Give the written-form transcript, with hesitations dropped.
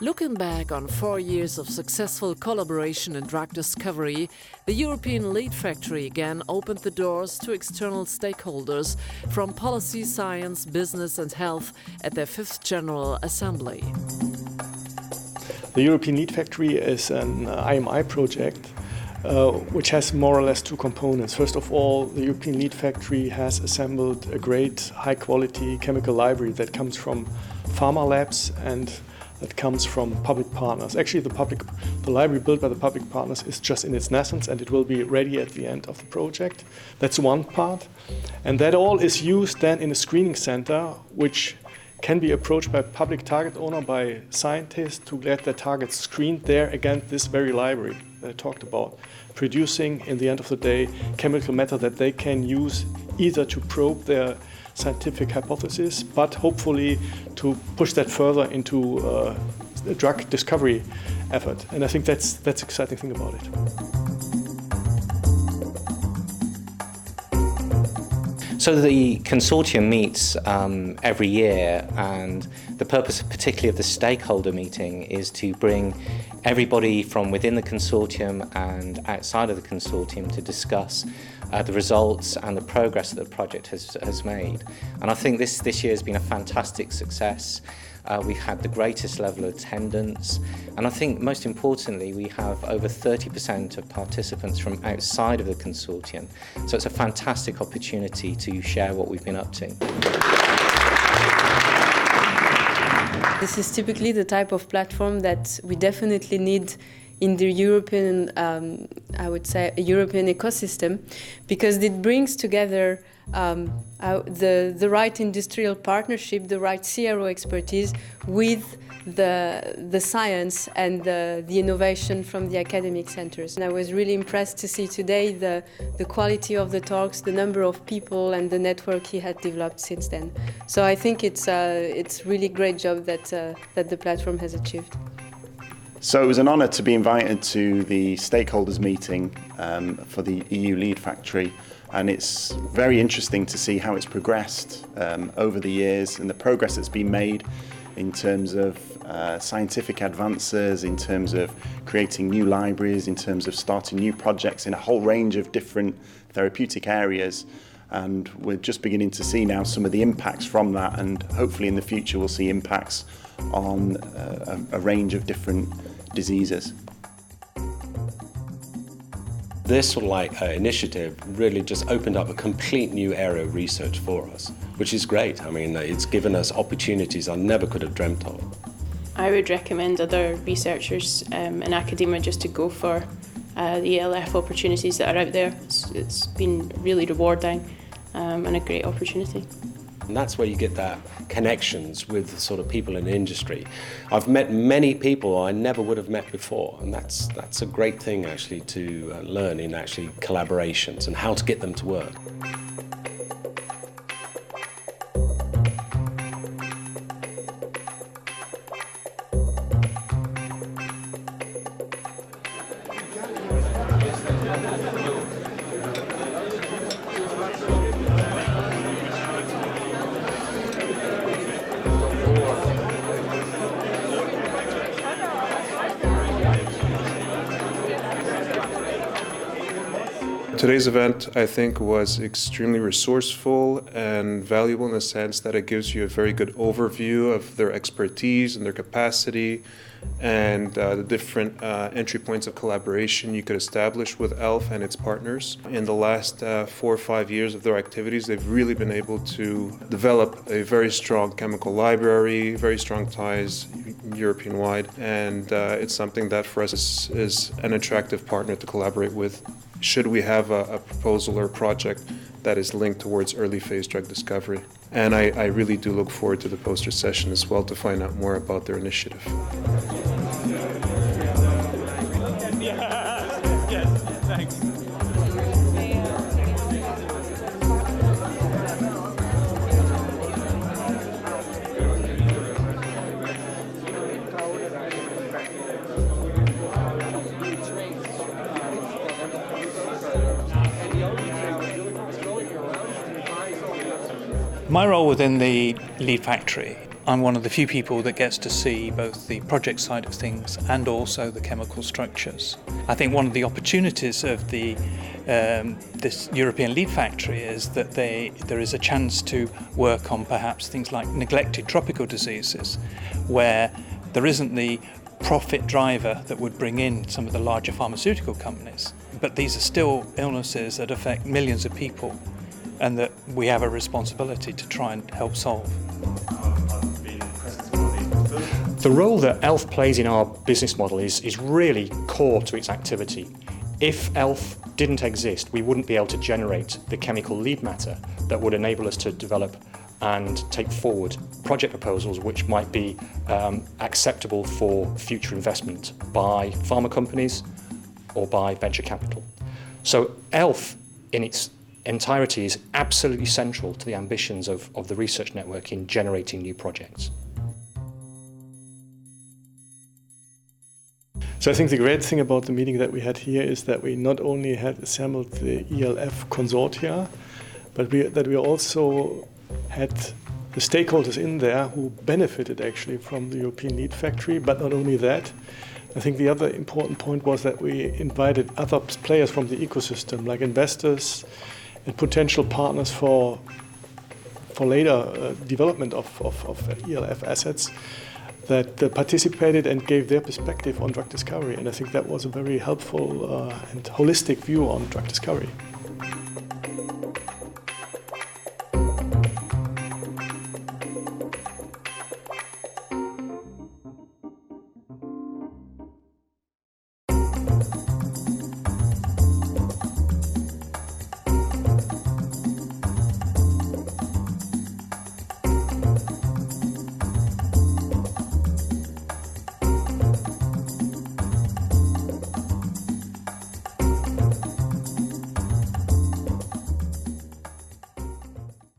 Looking back on 4 years of successful collaboration in drug discovery, the European Lead Factory again opened the doors to external stakeholders from policy, science, business and health at their 5th General Assembly. The European Lead Factory is an IMI project which has more or less two components. First of all, the European Lead Factory has assembled a great high-quality chemical library that comes from pharma labs and that comes from public partners. Actually, the library built by the public partners is just in its nascence and it will be ready at the end of the project. That's one part. And that all is used then in a screening center, which can be approached by public target owner, by scientists to get their targets screened there against this very library that I talked about, producing, in the end of the day, chemical matter that they can use either to probe their scientific hypothesis, but hopefully to push that further into a drug discovery effort. And I think that's the exciting thing about it. So the consortium meets every year, and the purpose particularly of the stakeholder meeting is to bring everybody from within the consortium and outside of the consortium to discuss the results and the progress that the project has made. And I think this year has been a fantastic success. We've had the greatest level of attendance, and I think most importantly we have over 30% of participants from outside of the consortium. So it's a fantastic opportunity to share what we've been up to. This is typically the type of platform that we definitely need in the European, I would say, a European ecosystem, because it brings together the right industrial partnership, the right CRO expertise with the science and the innovation from the academic centers. And I was really impressed to see today the quality of the talks, the number of people and the network he had developed since then. So I think it's really great job that the platform has achieved. So it was an honour to be invited to the stakeholders meeting for the EU Lead Factory, and it's very interesting to see how it's progressed over the years and the progress that's been made in terms of scientific advances, in terms of creating new libraries, in terms of starting new projects in a whole range of different therapeutic areas. And we're just beginning to see now some of the impacts from that, and hopefully in the future we'll see impacts on a range of different diseases. This sort of initiative really just opened up a complete new area of research for us, which is great. I mean, it's given us opportunities I never could have dreamt of. I would recommend other researchers in academia just to go for the ELF opportunities that are out there. It's been really rewarding and a great opportunity. And that's where you get that connections with sort of people in the industry. I've met many people I never would have met before, and that's a great thing actually to learn in actually collaborations and how to get them to work. Today's event, I think, was extremely resourceful and valuable in the sense that it gives you a very good overview of their expertise and their capacity and the different entry points of collaboration you could establish with ELF and its partners. In the last 4 or 5 years of their activities, they've really been able to develop a very strong chemical library, very strong ties European-wide, and it's something that for us is an attractive partner to collaborate with. Should we have a proposal or a project that is linked towards early phase drug discovery. And I really do look forward to the poster session as well to find out more about their initiative. Yes, thanks. My role within the Lead Factory I'm one of the few people that gets to see both the project side of things and also the chemical structures. I think one of the opportunities of this European Lead Factory is that there is a chance to work on perhaps things like neglected tropical diseases, where there isn't the profit driver that would bring in some of the larger pharmaceutical companies. But these are still illnesses that affect millions of people and that we have a responsibility to try and help solve. The role that ELF plays in our business model is really core to its activity. If ELF didn't exist, we wouldn't be able to generate the chemical lead matter that would enable us to develop and take forward project proposals which might be acceptable for future investment by pharma companies or by venture capital. So ELF in its entirety is absolutely central to the ambitions of the research network in generating new projects. So I think the great thing about the meeting that we had here is that we not only had assembled the ELF consortia, but that we also had the stakeholders in there who benefited actually from the European Lead Factory. But not only that, I think the other important point was that we invited other players from the ecosystem, like investors and potential partners for later development of ELF assets that participated and gave their perspective on drug discovery. And I think that was a very helpful and holistic view on drug discovery.